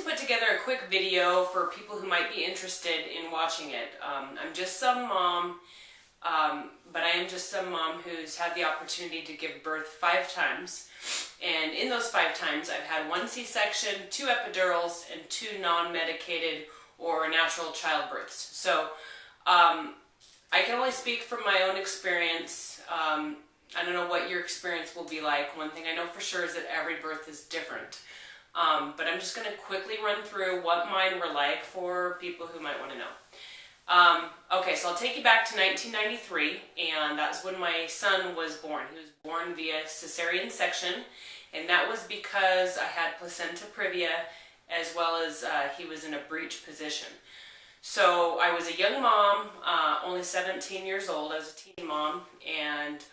put together a quick video for people who might be interested in watching it. I'm just some mom, but I am just some mom who's had the opportunity to give birth 5 times. And in those 5 times, I've had 1 C-section, 2 epidurals, and 2 non-medicated or natural childbirths. So I can only speak from my own experience. I don't know what your experience will be like. One thing I know for sure is that every birth is different. But I'm just going to quickly run through what mine were like for people who might want to know. Okay, so I'll take you back to 1993, and that's when my son was born. He was born via cesarean section, and that was because I had placenta previa, as well as he was in a breech position. So I was a young mom, only 17 years old. I was a teen mom, and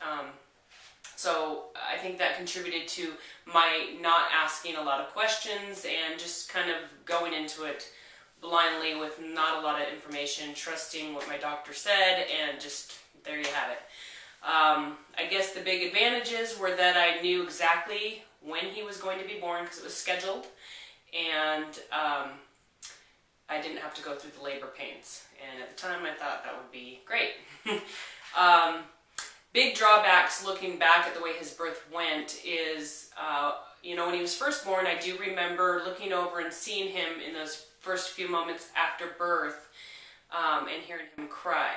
so I think that contributed to my not asking a lot of questions and just kind of going into it blindly with not a lot of information, trusting what my doctor said, and just there you have it. I guess the big advantages were that I knew exactly when he was going to be born because it was scheduled, and I didn't have to go through the labor pains. And at the time I thought that would be great. Big drawbacks looking back at the way his birth went is, you know, when he was first born, I do remember looking over and seeing him in those first few moments after birth and hearing him cry.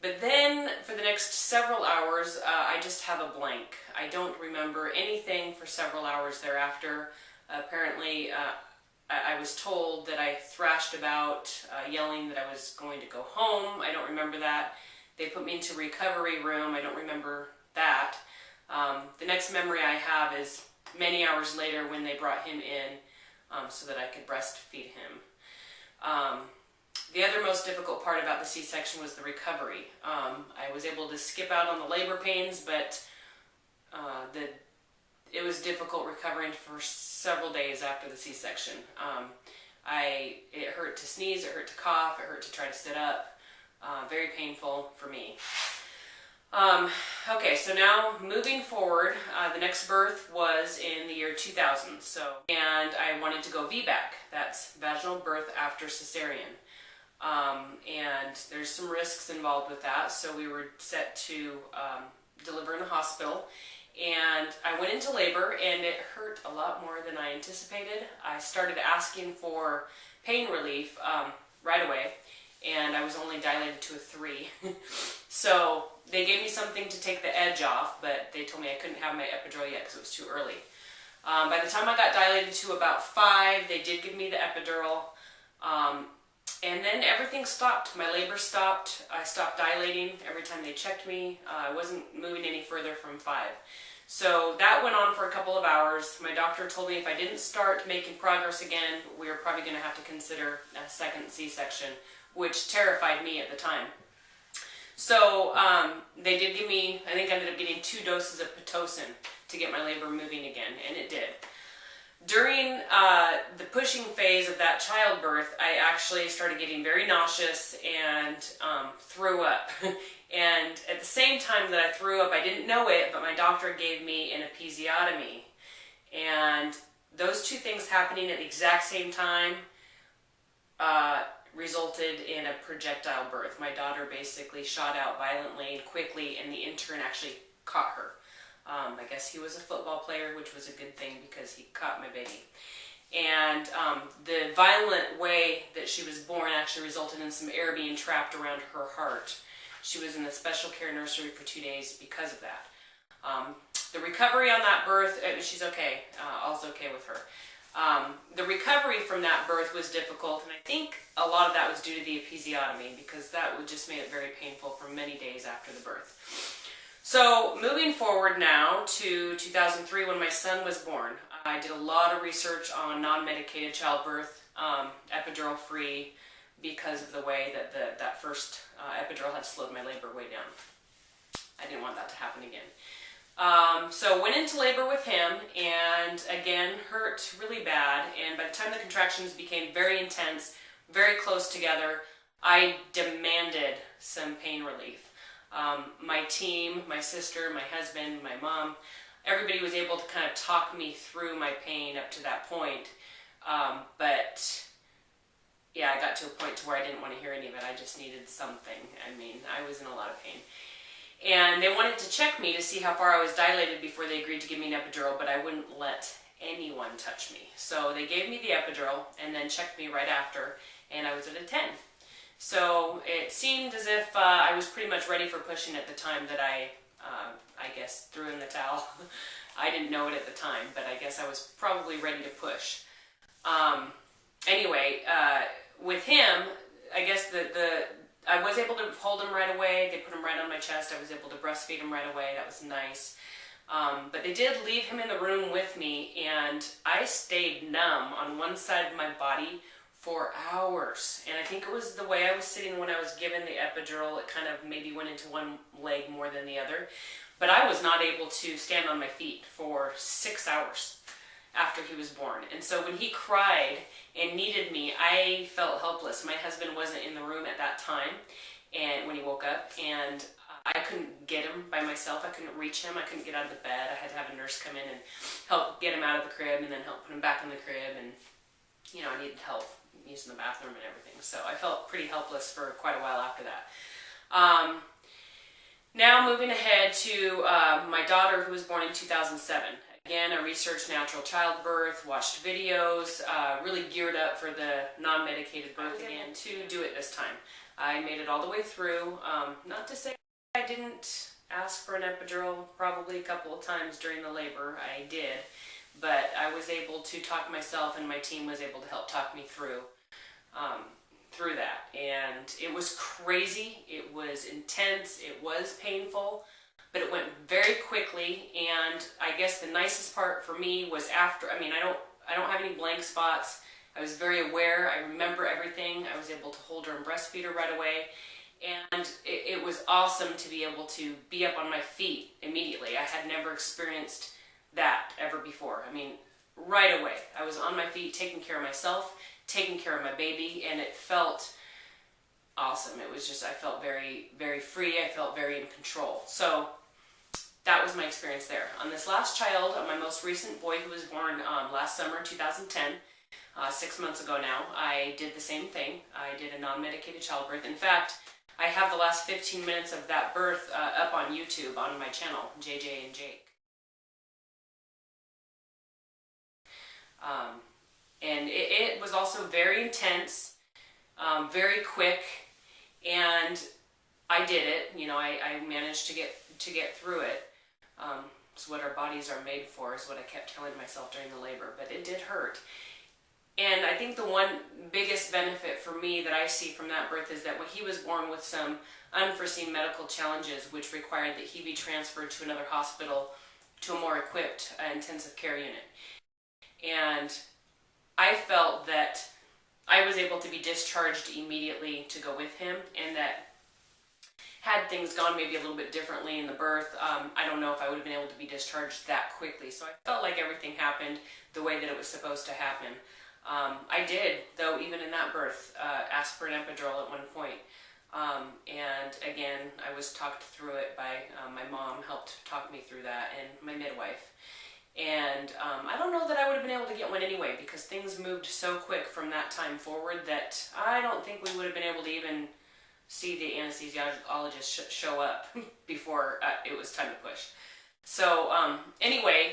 But then for the next several hours, I just have a blank. I don't remember anything for several hours thereafter. Apparently, I was told that I thrashed about, yelling that I was going to go home. I don't remember that. They put me into recovery room. I don't remember that. The next memory I have is many hours later when they brought him in so that I could breastfeed him. The other most difficult part about the C-section was the recovery. I was able to skip out on the labor pains, but it was difficult recovering for several days after the C-section. It hurt to sneeze, it hurt to cough, it hurt to try to sit up. Very painful for me. Okay, so now moving forward, the next birth was in the year 2000. And I wanted to go VBAC. That's vaginal birth after cesarean. And there's some risks involved with that, so we were set to deliver in a hospital. And I went into labor, and it hurt a lot more than I anticipated. I started asking for pain relief right away, and I was only dilated to a 3. So they gave me something to take the edge off, but they told me I couldn't have my epidural yet because it was too early. By the time I got dilated to about 5, they did give me the epidural, and then everything stopped. My labor stopped. I stopped dilating every time they checked me. I wasn't moving any further from 5. So that went on for a couple of hours. My doctor told me if I didn't start making progress again, we were probably going to have to consider a second C-section, which terrified me at the time. So they did give me, I think I ended up getting 2 doses of Pitocin to get my labor moving again, and it did. During the pushing phase of that childbirth, I actually started getting very nauseous and threw up. And at the same time that I threw up, I didn't know it, but my doctor gave me an episiotomy. And those 2 things happening at the exact same time resulted in a projectile birth. My daughter basically shot out violently and quickly, and the intern actually caught her. I guess he was a football player, which was a good thing because he caught my baby. And the violent way that she was born actually resulted in some air being trapped around her heart. She was in a special care nursery for 2 days because of that. The recovery on that birth, she's okay. All's okay with her. The recovery from that birth was difficult, and I think a lot of that was due to the episiotomy because that just made it very painful for many days after the birth. So moving forward now to 2003 when my son was born, I did a lot of research on non-medicated childbirth, epidural free, because of the way that that first epidural had slowed my labor way down. I didn't want that to happen again. So went into labor with him, and again hurt really bad, and by the time the contractions became very intense, very close together, I demanded some pain relief. My team, my sister, my husband, my mom, everybody was able to kind of talk me through my pain up to that point. But yeah, I got to a point to where I didn't want to hear any of it. I just needed something. I mean, I was in a lot of pain. And they wanted to check me to see how far I was dilated before they agreed to give me an epidural, but I wouldn't let anyone touch me. So they gave me the epidural and then checked me right after, and I was at a 10. So it seemed as if I was pretty much ready for pushing at the time that I guess, threw in the towel. I didn't know it at the time, but I guess I was probably ready to push. Anyway, with him, I guess I was able to hold him right away. They put him right on my chest. I was able to breastfeed him right away. That was nice. But they did leave him in the room with me, and I stayed numb on one side of my body for hours. And I think it was the way I was sitting when I was given the epidural. It kind of maybe went into one leg more than the other. But I was not able to stand on my feet for 6 hours after he was born. And so when he cried and needed me, I felt helpless. My husband wasn't in the room at that time, and when he woke up, and I couldn't get him by myself. I couldn't reach him. I couldn't get out of the bed. I had to have a nurse come in and help get him out of the crib and then help put him back in the crib. And, you know, I needed help using the bathroom and everything. So I felt pretty helpless for quite a while after that. Now moving ahead to my daughter, who was born in 2007. Again, I researched natural childbirth, watched videos, really geared up for the non-medicated birth again to do it this time. I made it all the way through. Not to say I didn't ask for an epidural probably a couple of times during the labor. I did, but I was able to talk myself, and my team was able to help talk me through that. And it was crazy. It was intense. It was painful. But it went very quickly, and I guess the nicest part for me was after. I mean, I don't have any blank spots. I was very aware. I remember everything. I was able to hold her and breastfeed her right away, and it was awesome to be able to be up on my feet immediately. I had never experienced that ever before. I mean, right away, I was on my feet, taking care of myself, taking care of my baby, and it felt awesome. It was just, I felt very, very free. I felt very in control. So that was my experience there. On this last child, my most recent boy, who was born last summer, 2010, 6 months ago now, I did the same thing. I did a non-medicated childbirth. In fact, I have the last 15 minutes of that birth up on YouTube on my channel, JJ and Jake. And it was also very intense, very quick, and I did it. You know, I managed to get through it. It's what our bodies are made for, is what I kept telling myself during the labor, but it did hurt. And I think the one biggest benefit for me that I see from that birth is that when he was born with some unforeseen medical challenges, which required that he be transferred to another hospital, to a more equipped intensive care unit. And I felt that I was able to be discharged immediately to go with him, and that had things gone maybe a little bit differently in the birth, I don't know if I would have been able to be discharged that quickly. So I felt like everything happened the way that it was supposed to happen. I did, though, even in that birth, ask for an epidural at one point. And again, I was talked through it by my mom, helped talk me through that, and my midwife. And I don't know that I would have been able to get one anyway, because things moved so quick from that time forward that I don't think we would have been able to even see the anesthesiologist show up before it was time to push. So anyway,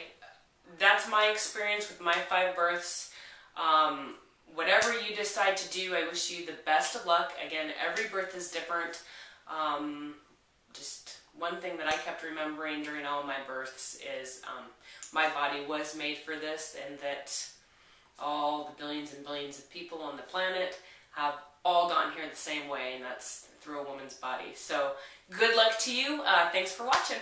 that's my experience with my 5 births. Whatever you decide to do, I wish you the best of luck. Again, every birth is different. Just one thing that I kept remembering during all my births is my body was made for this, and that all the billions and billions of people on the planet have all gotten here the same way, and that's through a woman's body. So good luck to you. Thanks for watching.